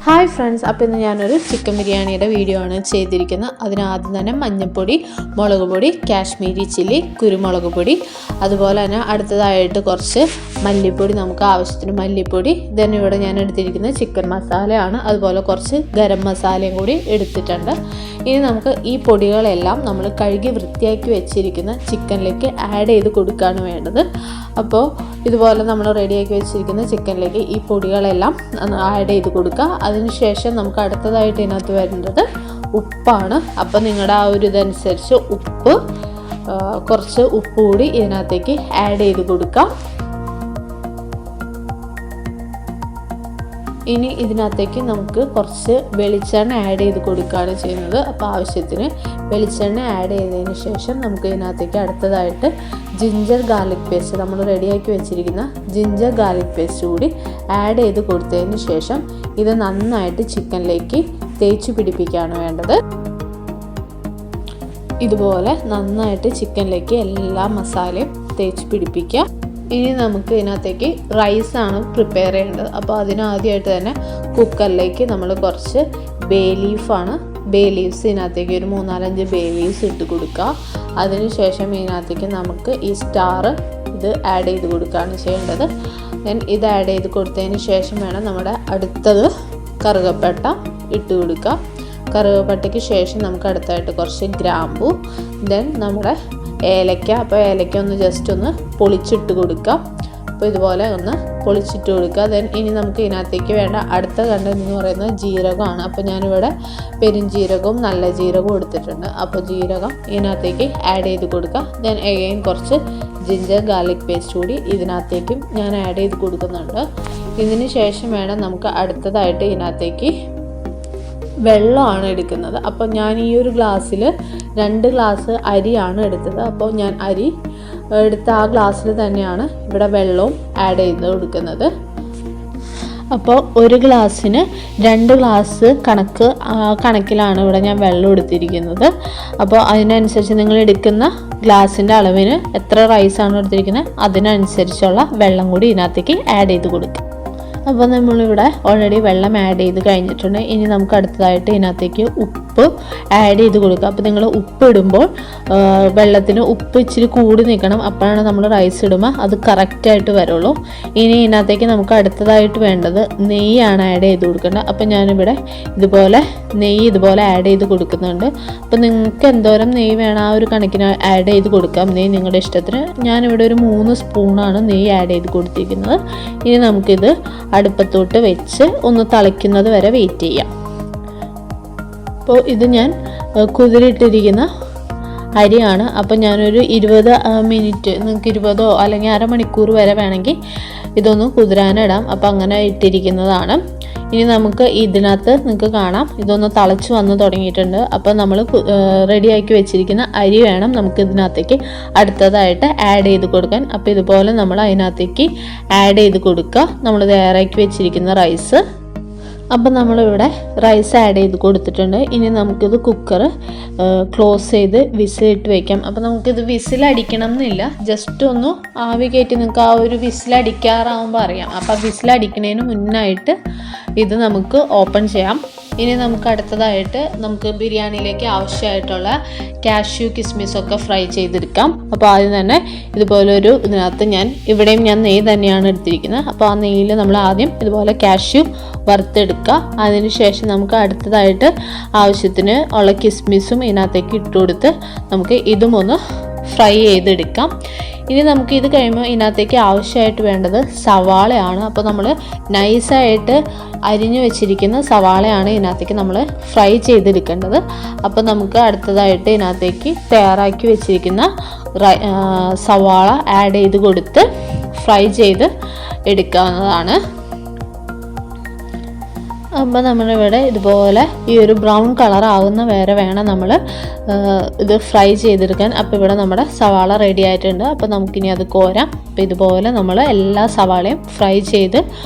Hi friends, അപ്പോൾ ഇന്ന് ഞാനൊരു ചിക്കൻ ബിരിയാണിയുടെ വീഡിയോ ആണ് ചെയ്തിരിക്കുന്നത്. അതിനാദ്യം തന്നെ മഞ്ഞൾപ്പൊടി, മുളക് പൊടി, കാശ്മീരി ചില്ലി, കുരുമുളക് പൊടി, അതുപോലെ തന്നെ അടുത്തതായിട്ട് കുറച്ച് മല്ലിപ്പൊടി, നമുക്ക് ആവശ്യത്തിന് മല്ലിപ്പൊടി. ഇതന്നെ ഇവിടെ ഞാൻ എടുത്തിരിക്കുന്നത് ചിക്കൻ മസാലയാണ്. അതുപോലെ കുറച്ച് ഗരം മസാലയും കൂടി എടുത്തിട്ടുണ്ട്. ഇനി നമുക്ക് ഈ പൊടികളെല്ലാം നമ്മൾ കഴുകി വൃത്തിയാക്കി വെച്ചിരിക്കുന്ന ചിക്കനിലേക്ക് ആഡ് ചെയ്ത് കൊടുക്കുകയാണ് വേണ്ടത്. അപ്പോൾ ഇതുപോലെ നമ്മൾ റെഡിയാക്കി വെച്ചിരിക്കുന്ന ചിക്കനിലേക്ക് ഈ പൊടികളെല്ലാം ആഡ് ചെയ്ത് കൊടുക്കുക. അതിനുശേഷം നമുക്ക് അടുത്തതായിട്ട് ഇതിനകത്ത് വരുന്നത് ഉപ്പാണ്. അപ്പോൾ നിങ്ങളുടെ ആ ഒരു ഇതനുസരിച്ച് കുറച്ച് ഉപ്പ് കൂടി ഇതിനകത്തേക്ക് ആഡ് ചെയ്ത് കൊടുക്കാം. ഇനി ഇതിനകത്തേക്ക് നമുക്ക് കുറച്ച് വെളിച്ചെണ്ണ ആഡ് ചെയ്ത് കൊടുക്കുകയാണ് ചെയ്യുന്നത്. അപ്പോൾ ആവശ്യത്തിന് വെളിച്ചെണ്ണ ആഡ് ചെയ്തതിന് ശേഷം നമുക്ക് ഇതിനകത്തേക്ക് അടുത്തതായിട്ട് ജിഞ്ചർ ഗാർലിക് പേസ്റ്റ്, നമ്മൾ റെഡിയാക്കി വെച്ചിരിക്കുന്ന ജിഞ്ചർ ഗാർലിക് പേസ്റ്റ് കൂടി ആഡ് ചെയ്ത് കൊടുത്തതിന് ശേഷം ഇത് നന്നായിട്ട് ചിക്കനിലേക്ക് തേച്ച് പിടിപ്പിക്കുകയാണ് വേണ്ടത്. ഇതുപോലെ നന്നായിട്ട് ചിക്കനിലേക്ക് എല്ലാ മസാലയും തേച്ച് പിടിപ്പിക്കുക. ഇനി നമുക്ക് ഇതിനകത്തേക്ക് റൈസാണ് പ്രിപ്പയർ ചെയ്യേണ്ടത്. അപ്പോൾ അതിനാദ്യമായിട്ട് തന്നെ കുക്കറിലേക്ക് നമ്മൾ കുറച്ച് ബേ ലീവ്സ് ഇതിനകത്തേക്ക് ഒരു 3-4 ബേ ലീവ്സ് ഇട്ട് കൊടുക്കുക. അതിനുശേഷം ഇതിനകത്തേക്ക് നമുക്ക് ഈ സ്റ്റാർ ഇത് ആഡ് ചെയ്ത് കൊടുക്കുകയാണ് ചെയ്യേണ്ടത്. ദെൻ ഇത് ആഡ് ചെയ്ത് കൊടുത്തതിന് ശേഷം വേണം നമ്മുടെ അടുത്തത് കറുകപ്പട്ട ഇട്ട് കൊടുക്കുക. കറുകപ്പട്ടയ്ക്ക് ശേഷം നമുക്ക് അടുത്തായിട്ട് കുറച്ച് ഗ്രാമ്പു, ദെൻ നമ്മുടെ ഏലക്ക. അപ്പോൾ ഏലക്ക ഒന്ന് ജസ്റ്റ് ഒന്ന് പൊളിച്ചിട്ട് കൊടുക്കുക. അപ്പോൾ ഇതുപോലെ ഒന്ന് പൊളിച്ചിട്ട് കൊടുക്കുക. ദെൻ ഇനി നമുക്ക് ഇതിനകത്തേക്ക് വേണ്ട അടുത്ത കണ്ടന്റ് എന്ന് പറയുന്നത് ജീരകമാണ്. അപ്പോൾ ഞാനിവിടെ പെരുംജീരകവും നല്ല ജീരകവും എടുത്തിട്ടുണ്ട്. അപ്പോൾ ജീരകം ഇതിനകത്തേക്ക് ആഡ് ചെയ്ത് കൊടുക്കുക. ദെൻ എഗെയിൻ കുറച്ച് ജിഞ്ചർ ഗാർലിക് പേസ്റ്റ് കൂടി ഇതിനകത്തേക്കും ഞാൻ ആഡ് ചെയ്ത് കൊടുക്കുന്നുണ്ട്. ഇതിന് ശേഷം വേണം നമുക്ക് അടുത്തതായിട്ട് ഇതിനകത്തേക്ക് വെള്ളമാണ് എടുക്കുന്നത്. അപ്പോൾ ഞാൻ ഈ ഒരു ഗ്ലാസ്സിൽ 2 ഗ്ലാസ് അരിയാണ് എടുത്തത്. അപ്പോൾ ഞാൻ അരി എടുത്ത ആ ഗ്ലാസ്സിൽ തന്നെയാണ് ഇവിടെ വെള്ളവും ആഡ് ചെയ്ത് കൊടുക്കുന്നത്. അപ്പോൾ ഒരു ഗ്ലാസ്സിന് 2 ഗ്ലാസ് കണക്കിലാണ് ഇവിടെ ഞാൻ വെള്ളം എടുത്തിരിക്കുന്നത്. അപ്പോൾ അതിനനുസരിച്ച് നിങ്ങൾ എടുക്കുന്ന ഗ്ലാസിൻ്റെ അളവിന് എത്ര റൈസാണ് എടുത്തിരിക്കുന്നത് അതിനനുസരിച്ചുള്ള വെള്ളം കൂടി ഇതിനകത്തേക്ക് ആഡ് ചെയ്ത് കൊടുക്കുക. അപ്പോൾ നമ്മളിവിടെ ഓൾറെഡി വെള്ളം ആഡ് ചെയ്ത് കഴിഞ്ഞിട്ടുണ്ട്. ഇനി നമുക്ക് അടുത്തതായിട്ട് ഇതിനകത്തേക്ക് ഉപ്പ് ആഡ് ചെയ്ത് കൊടുക്കുക. അപ്പോൾ നിങ്ങൾ ഉപ്പ് ഇടുമ്പോൾ വെള്ളത്തിന് ഉപ്പ് ഇച്ചിരി കൂടി നിൽക്കണം. അപ്പോഴാണ് നമ്മൾ റൈസ് ഇടുമ്പോൾ അത് കറക്റ്റായിട്ട് വരുള്ളൂ. ഇനി ഇതിനകത്തേക്ക് നമുക്ക് അടുത്തതായിട്ട് വേണ്ടത് നെയ്യാണ് ആഡ് ചെയ്ത് കൊടുക്കേണ്ടത്. അപ്പോൾ ഞാനിവിടെ നെയ്യ് ഇതുപോലെ ആഡ് ചെയ്ത് കൊടുക്കുന്നുണ്ട്. അപ്പോൾ നിങ്ങൾക്ക് എന്തോരം നെയ്യ് വേണം ആ ഒരു കണക്കിന് ആഡ് ചെയ്ത് കൊടുക്കാം. നെയ്യ് നിങ്ങളുടെ ഇഷ്ടത്തിന്. ഞാനിവിടെ ഒരു 3 സ്പൂണാണ് നെയ്യ് ആഡ് ചെയ്ത് കൊടുത്തിരിക്കുന്നത്. ഇനി നമുക്കിത് അടുപ്പത്തോട്ട് വെച്ച് ഒന്ന് തിളയ്ക്കുന്നത് വരെ വെയിറ്റ് ചെയ്യാം. അപ്പോൾ ഇത് ഞാൻ കുതിരിട്ടിരിക്കുന്ന അരിയാണ്. അപ്പോൾ ഞാനൊരു 20 മിനിറ്റ്, നിങ്ങൾക്ക് 20 അല്ലെങ്കിൽ അരമണിക്കൂർ വരെ വേണമെങ്കിൽ ഇതൊന്ന് കുതിരാനിടാം. അപ്പോൾ അങ്ങനെ ഇട്ടിരിക്കുന്നതാണ്. ഇനി നമുക്ക് ഇതിനകത്ത് നിങ്ങൾക്ക് കാണാം ഇതൊന്ന് തിളച്ച് വന്ന് തുടങ്ങിയിട്ടുണ്ട്. അപ്പോൾ നമ്മൾ റെഡിയാക്കി വെച്ചിരിക്കുന്ന അരി വേണം നമുക്ക് ഇതിനകത്തേക്ക് അടുത്തതായിട്ട് ആഡ് ചെയ്ത് കൊടുക്കാൻ. അപ്പോൾ ഇതുപോലെ നമ്മൾ അതിനകത്തേക്ക് ആഡ് ചെയ്ത് കൊടുക്കുക നമ്മൾ തയ്യാറാക്കി വെച്ചിരിക്കുന്ന റൈസ്. അപ്പം നമ്മളിവിടെ റൈസ് ആഡ് ചെയ്ത് കൊടുത്തിട്ടുണ്ട്. ഇനി നമുക്കിത് കുക്കർ ക്ലോസ് ചെയ്ത് വിസിലിട്ട് വയ്ക്കാം. അപ്പോൾ നമുക്കിത് വിസിലടിക്കണം എന്നില്ല, ജസ്റ്റ് ഒന്ന് ആവി കയറ്റി നിങ്ങൾക്ക് ആ ഒരു വിസിലടിക്കാറാവുമ്പോൾ അറിയാം. അപ്പോൾ വിസിലടിക്കുന്നതിന് മുന്നായിട്ട് ഇത് നമുക്ക് ഓപ്പൺ ചെയ്യാം. ഇനി നമുക്ക് അടുത്തതായിട്ട് നമുക്ക് ബിരിയാണിയിലേക്ക് ആവശ്യമായിട്ടുള്ള കാഷ്യൂ കിസ്മിസൊക്കെ ഫ്രൈ ചെയ്തെടുക്കാം. അപ്പോൾ ആദ്യം തന്നെ ഇതുപോലൊരു ഇതിനകത്ത് ഇവിടെയും ഞാൻ നെയ്യ് തന്നെയാണ് എടുത്തിരിക്കുന്നത്. അപ്പോൾ ആ നെയ്യിൽ നമ്മൾ ആദ്യം ഇതുപോലെ കാഷ്യൂ വറുത്തെടുക്കുക. അതിനുശേഷം നമുക്ക് അടുത്തതായിട്ട് ആവശ്യത്തിന് ഉള്ള കിസ്മിസും ഇതിനകത്തേക്ക് ഇട്ട് കൊടുത്ത് നമുക്ക് ഇതും ഒന്ന് ഫ്രൈ ചെയ്തെടുക്കാം. ഇനി നമുക്ക് ഇത് കഴിയുമ്പോൾ ഇതിനകത്തേക്ക് ആവശ്യമായിട്ട് വേണ്ടത് സവാളയാണ്. അപ്പോൾ നമ്മൾ നൈസായിട്ട് അരിഞ്ഞു വെച്ചിരിക്കുന്ന സവാളയാണ് ഇതിനകത്തേക്ക് നമ്മൾ ഫ്രൈ ചെയ്തെടുക്കേണ്ടത്. അപ്പോൾ നമുക്ക് അടുത്തതായിട്ട് ഇതിനകത്തേക്ക് തയ്യാറാക്കി വെച്ചിരിക്കുന്ന സവാള ആഡ് ചെയ്ത് കൊടുത്ത് ഫ്രൈ ചെയ്ത് എടുക്കാവുന്നതാണ്. അപ്പോൾ നമ്മളിവിടെ ഇതുപോലെ ഈ ഒരു ബ്രൗൺ കളർ ആകുന്ന വരെ വേണം നമ്മൾ ഇത് ഫ്രൈ ചെയ്തെടുക്കാൻ. അപ്പോൾ ഇവിടെ നമ്മുടെ സവാള റെഡി ആയിട്ടുണ്ട്. അപ്പോൾ നമുക്കിനി അത് കോരാം. അപ്പോൾ ഇതുപോലെ നമ്മൾ എല്ലാ സവാളയും ഫ്രൈ ചെയ്ത്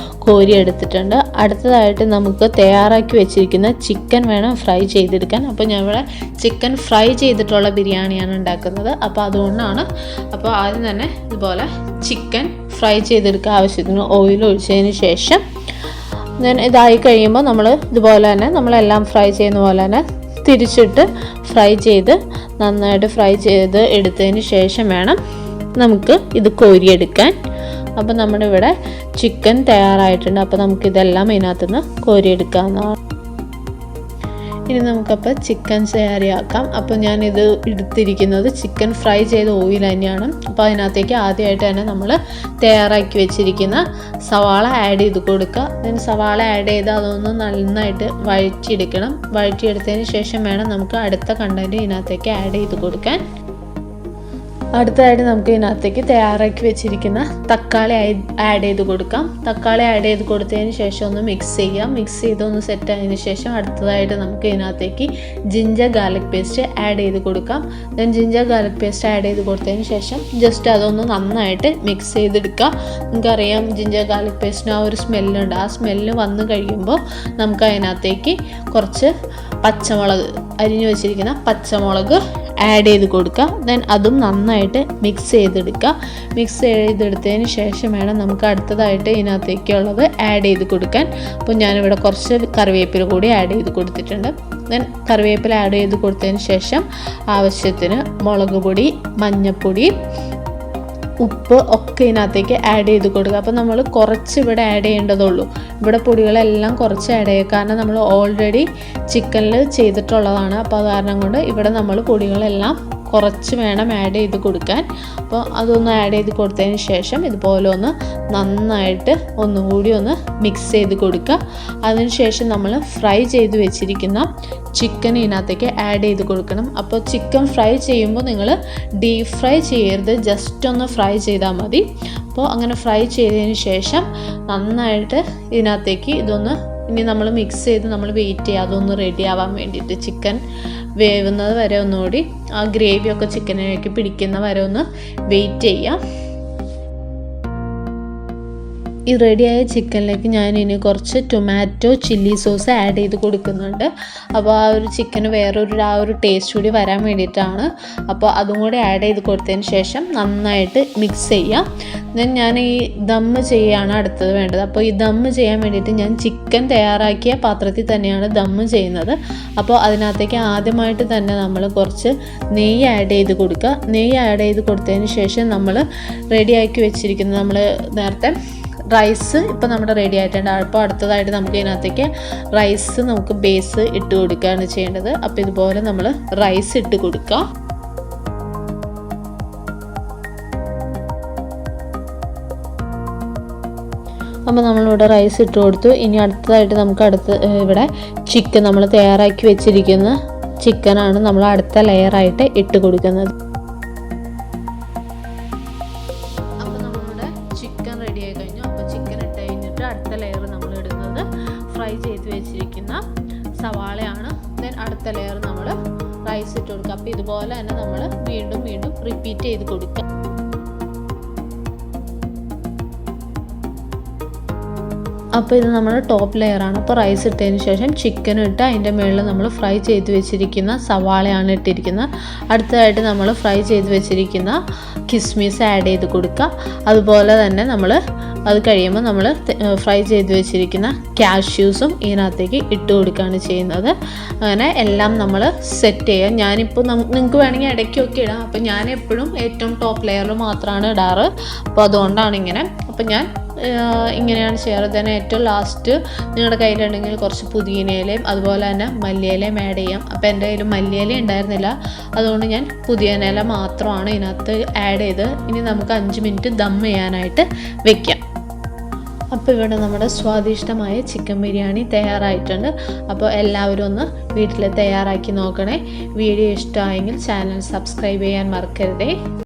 കോരി എടുത്തിട്ടുണ്ട്. അടുത്തതായിട്ട് നമുക്ക് തയ്യാറാക്കി വെച്ചിരിക്കുന്ന ചിക്കൻ വേണം ഫ്രൈ ചെയ്തെടുക്കാൻ. അപ്പോൾ ഞാൻ ഇവിടെ ചിക്കൻ ഫ്രൈ ചെയ്തിട്ടുള്ള ബിരിയാണിയാണ് ഉണ്ടാക്കുന്നത്. അപ്പോൾ അതുകൊണ്ടാണ്. അപ്പോൾ ആദ്യം തന്നെ ഇതുപോലെ ചിക്കൻ ഫ്രൈ ചെയ്തെടുക്കുക. ആവശ്യത്തിന് ഓയിൽ ഒഴിച്ചതിന് ശേഷം ദെൻ ഇതായി കഴിയുമ്പോൾ നമ്മൾ ഇതുപോലെ തന്നെ നമ്മളെല്ലാം ഫ്രൈ ചെയ്യുന്ന പോലെ തന്നെ തിരിച്ചിട്ട് ഫ്രൈ ചെയ്ത് നന്നായിട്ട് ഫ്രൈ ചെയ്ത് എടുത്തതിന് ശേഷം വേണം നമുക്ക് ഇത് കോരിയെടുക്കാൻ. അപ്പോൾ നമ്മുടെ ഇവിടെ ചിക്കൻ തയ്യാറായിട്ടുണ്ട്. അപ്പോൾ നമുക്കിതെല്ലാം ഇതിനകത്തുനിന്ന് കോരിയെടുക്കാവുന്നതാണ്. ഇനി നമുക്കപ്പോൾ ചിക്കൻ തയ്യാറാക്കാം. അപ്പോൾ ഞാനിത് എടുത്തിരിക്കുന്നത് ചിക്കൻ ഫ്രൈ ചെയ്ത ഓയിൽ തന്നെയാണ്. അപ്പോൾ അതിനകത്തേക്ക് ആദ്യമായിട്ട് തന്നെ നമ്മൾ തയ്യാറാക്കി വെച്ചിരിക്കുന്ന സവാള ആഡ് ചെയ്ത് കൊടുക്കുക. ദെൻ സവാള ആഡ് ചെയ്ത് അതൊന്ന് നന്നായിട്ട് വഴറ്റിയെടുക്കണം. വഴറ്റിയെടുത്തതിന് ശേഷം വേണം നമുക്ക് അടുത്ത കണ്ടൻറ്റ് ഇതിനകത്തേക്ക് ആഡ് ചെയ്ത് കൊടുക്കാൻ. അടുത്തതായിട്ട് നമുക്ക് ഇതിനകത്തേക്ക് തയ്യാറാക്കി വെച്ചിരിക്കുന്ന തക്കാളി ആഡ് ചെയ്ത് കൊടുക്കാം. തക്കാളി ആഡ് ചെയ്ത് കൊടുത്തതിന് ശേഷം ഒന്ന് മിക്സ് ചെയ്യാം. മിക്സ് ചെയ്ത് ഒന്ന് സെറ്റ് ആയതിനു ശേഷം അടുത്തതായിട്ട് നമുക്ക് ഇതിനകത്തേക്ക് ജിഞ്ചർ ഗാർലിക് പേസ്റ്റ് ആഡ് ചെയ്ത് കൊടുക്കാം. Then ginger garlic paste add ചെയ്ത് കൊടുത്തതിന് ശേഷം ജസ്റ്റ് അതൊന്ന് നന്നായിട്ട് മിക്സ് ചെയ്തെടുക്കുക. നമുക്കറിയാം ജിഞ്ചർ ഗാർലിക് പേസ്റ്റിന് ആ ഒരു സ്മെല്ലുണ്ട്. ആ സ്മെല്ല് വന്നു കഴിയുമ്പോൾ നമുക്ക് അതിനകത്തേക്ക് കുറച്ച് പച്ചമുളക് അരിഞ്ഞു വെച്ചിരിക്കുന്ന പച്ചമുളക് ആഡ് ചെയ്ത് കൊടുക്കുക. ദെൻ അതും നന്നായിട്ട് മിക്സ് ചെയ്തെടുക്കുക. മിക്സ് ചെയ്തെടുത്തതിന് ശേഷം വേണം നമുക്ക് അടുത്തതായിട്ട് ഇതിനകത്തേക്കുള്ളത് ആഡ് ചെയ്ത് കൊടുക്കാൻ. അപ്പോൾ ഞാനിവിടെ കുറച്ച് കറിവേപ്പില കൂടി ആഡ് ചെയ്ത് കൊടുത്തിട്ടുണ്ട്. ദെൻ കറിവേപ്പില ആഡ് ചെയ്ത് കൊടുത്തതിന് ശേഷം ആവശ്യത്തിന് മുളക് പൊടി, മഞ്ഞൾപ്പൊടി, ഉപ്പ് ഒക്കെ ഇതിനകത്തേക്ക് ആഡ് ചെയ്ത് കൊടുക്കുക. അപ്പോൾ നമ്മൾ കുറച്ച് ഇവിടെ ആഡ് ചെയ്യേണ്ടതുള്ളൂ. ഇവിടെ പൊടികളെല്ലാം കുറച്ച് ആഡ് ചെയ്യുക. കാരണം നമ്മൾ ഓൾറെഡി ചിക്കനിൽ ചെയ്തിട്ടുള്ളതാണ്. അപ്പോൾ അത് കാരണം കൊണ്ട് ഇവിടെ നമ്മൾ പൊടികളെല്ലാം കുറച്ച് വേണം ആഡ് ചെയ്ത് കൊടുക്കാൻ. അപ്പോൾ അതൊന്ന് ആഡ് ചെയ്ത് കൊടുത്തതിന് ശേഷം ഇതുപോലെ ഒന്ന് നന്നായിട്ട് ഒന്നുകൂടി ഒന്ന് മിക്സ് ചെയ്ത് കൊടുക്കുക. അതിനുശേഷം നമ്മൾ ഫ്രൈ ചെയ്ത് വെച്ചിരിക്കുന്ന ചിക്കൻ ഇതിനകത്തേക്ക് ആഡ് ചെയ്ത് കൊടുക്കണം. അപ്പോൾ ചിക്കൻ ഫ്രൈ ചെയ്യുമ്പോൾ നിങ്ങൾ ഡീപ്പ് ഫ്രൈ ചെയ്യരുത്, ജസ്റ്റ് ഒന്ന് ഫ്രൈ ചെയ്താൽ മതി. അപ്പോൾ അങ്ങനെ ഫ്രൈ ചെയ്തതിന് ശേഷം നന്നായിട്ട് ഇതിനകത്തേക്ക് ഇതൊന്ന് ഇനി നമ്മൾ മിക്സ് ചെയ്ത് നമ്മൾ വെയിറ്റ് ചെയ്യുക. അതൊന്ന് റെഡി ആവാൻ വേണ്ടിയിട്ട് ചിക്കൻ വേവുന്നത് വരെ ഒന്നുകൂടി ആ ഗ്രേവിയൊക്കെ ചിക്കനിലേക്ക് പിടിക്കുന്ന വരെ ഒന്ന് വെയിറ്റ് ചെയ്യാം. ഈ റെഡിയായ ചിക്കനിലേക്ക് ഞാൻ ഇനി കുറച്ച് ടൊമാറ്റോ ചില്ലി സോസ് ആഡ് ചെയ്ത് കൊടുക്കുന്നുണ്ട്. അപ്പോൾ ആ ഒരു ചിക്കന് ആ ഒരു ടേസ്റ്റ് കൂടി വരാൻ വേണ്ടിയിട്ടാണ്. അപ്പോൾ അതും കൂടി ആഡ് ചെയ്ത് കൊടുത്തതിന് ശേഷം നന്നായിട്ട് മിക്സ് ചെയ്യാം. ദെൻ ഞാൻ ഈ ദമ്മ് ചെയ്യുകയാണ് അടുത്തത് വേണ്ടത്. അപ്പോൾ ഈ ദമ്മ് ചെയ്യാൻ വേണ്ടിയിട്ട് ഞാൻ ചിക്കൻ തയ്യാറാക്കിയ പാത്രത്തിൽ തന്നെയാണ് ദമ്മ് ചെയ്യുന്നത്. അപ്പോൾ അതിനകത്തേക്ക് ആദ്യമായിട്ട് തന്നെ നമ്മൾ കുറച്ച് നെയ്യ് ആഡ് ചെയ്ത് കൊടുക്കുക. നെയ്യ് ആഡ് ചെയ്ത് കൊടുത്തതിന് ശേഷം നമ്മൾ റെഡിയാക്കി വെച്ചിരിക്കുന്നത് നമ്മൾ നേരത്തെ റൈസ് ഇപ്പോൾ നമ്മുടെ റെഡി ആയിട്ടുണ്ട്. അപ്പോൾ അടുത്തതായിട്ട് നമുക്ക് ഇതിനകത്തേക്ക് റൈസ് നമുക്ക് ബേസ് ഇട്ട് കൊടുക്കുകയാണ് ചെയ്യേണ്ടത്. അപ്പോൾ ഇതുപോലെ നമ്മൾ റൈസ് ഇട്ട് കൊടുക്കുക. അപ്പോൾ നമ്മളിവിടെ റൈസ് ഇട്ട് കൊടുത്തു. ഇനി അടുത്തതായിട്ട് നമുക്ക് ഇവിടെ ചിക്കൻ നമ്മൾ തയ്യാറാക്കി വെച്ചിരിക്കുന്ന ചിക്കനാണ് നമ്മൾ അടുത്ത ലെയറായിട്ട് ഇട്ട് കൊടുക്കുന്നത്. അപ്പോൾ നമ്മളുടെ ചിക്കൻ റെഡി ആയി കഴിഞ്ഞു. അപ്പോൾ ചിക്കൻ ഇട്ട് കഴിഞ്ഞിട്ട് അടുത്ത ലെയർ നമ്മൾ ഇടുന്നത് ഫ്രൈ ചെയ്ത് വെച്ചിരിക്കുന്ന സവാളയാണ്. ദെൻ അടുത്ത ലെയർ നമ്മൾ റൈസ് ഇട്ട് കൊടുക്കുക. അപ്പോൾ ഇതുപോലെ തന്നെ നമ്മൾ വീണ്ടും റിപ്പീറ്റ് ചെയ്ത് കൊടുക്കുക. അപ്പോൾ ഇത് നമ്മുടെ ടോപ്പ് ലെയറാണ്. അപ്പോൾ റൈസ് ഇട്ടതിന് ശേഷം ചിക്കനും ഇട്ട് അതിൻ്റെ മുകളിൽ നമ്മൾ ഫ്രൈ ചെയ്ത് വെച്ചിരിക്കുന്ന സവാളയാണ് ഇട്ടിരിക്കുന്നത്. അടുത്തതായിട്ട് നമ്മൾ ഫ്രൈ ചെയ്ത് വെച്ചിരിക്കുന്ന കിസ്മിസ് ആഡ് ചെയ്ത് കൊടുക്കുക. അതുപോലെ തന്നെ നമ്മൾ അത് കഴിയുമ്പോൾ നമ്മൾ ഫ്രൈ ചെയ്ത് വെച്ചിരിക്കുന്ന കാഷ്യൂസും ഇതിനകത്തേക്ക് ഇട്ട് കൊടുക്കുകയാണ് ചെയ്യുന്നത്. അങ്ങനെ എല്ലാം നമ്മൾ സെറ്റ് ചെയ്യുക. ഞാനിപ്പോൾ നിങ്ങൾക്ക് വേണമെങ്കിൽ ഇടയ്ക്കൊക്കെ ഇടാം. അപ്പോൾ ഞാൻ എപ്പോഴും ഏറ്റവും ടോപ്പ് ലെയറിൽ മാത്രമാണ് ഇടാറ്. അപ്പോൾ അതുകൊണ്ടാണ് ഇങ്ങനെ. അപ്പോൾ ഞാൻ ഇങ്ങനെയാണ് ചെയ്യാറ്. തന്നെ ഏറ്റവും ലാസ്റ്റ് നിങ്ങളുടെ കയ്യിലുണ്ടെങ്കിൽ കുറച്ച് പുതിനയിലയും അതുപോലെ തന്നെ മല്ലിയിലയും ആഡ് ചെയ്യാം. അപ്പോൾ എൻ്റെ കയ്യിൽ മല്ലിയില ഉണ്ടായിരുന്നില്ല, അതുകൊണ്ട് ഞാൻ പുതിനയില മാത്രമാണ് ഇതിനകത്ത് ആഡ് ചെയ്ത് ഇനി നമുക്ക് 5 മിനിറ്റ് ദം ചെയ്യാനായിട്ട് വെക്കാം. അപ്പോൾ ഇവിടെ നമ്മുടെ സ്വാദിഷ്ടമായ ചിക്കൻ ബിരിയാണി തയ്യാറായിട്ടുണ്ട്. അപ്പോൾ എല്ലാവരും ഒന്ന് വീട്ടിൽ തയ്യാറാക്കി നോക്കണേ. വീഡിയോ ഇഷ്ടമായെങ്കിൽ ചാനൽ സബ്സ്ക്രൈബ് ചെയ്യാൻ മറക്കരുതേ.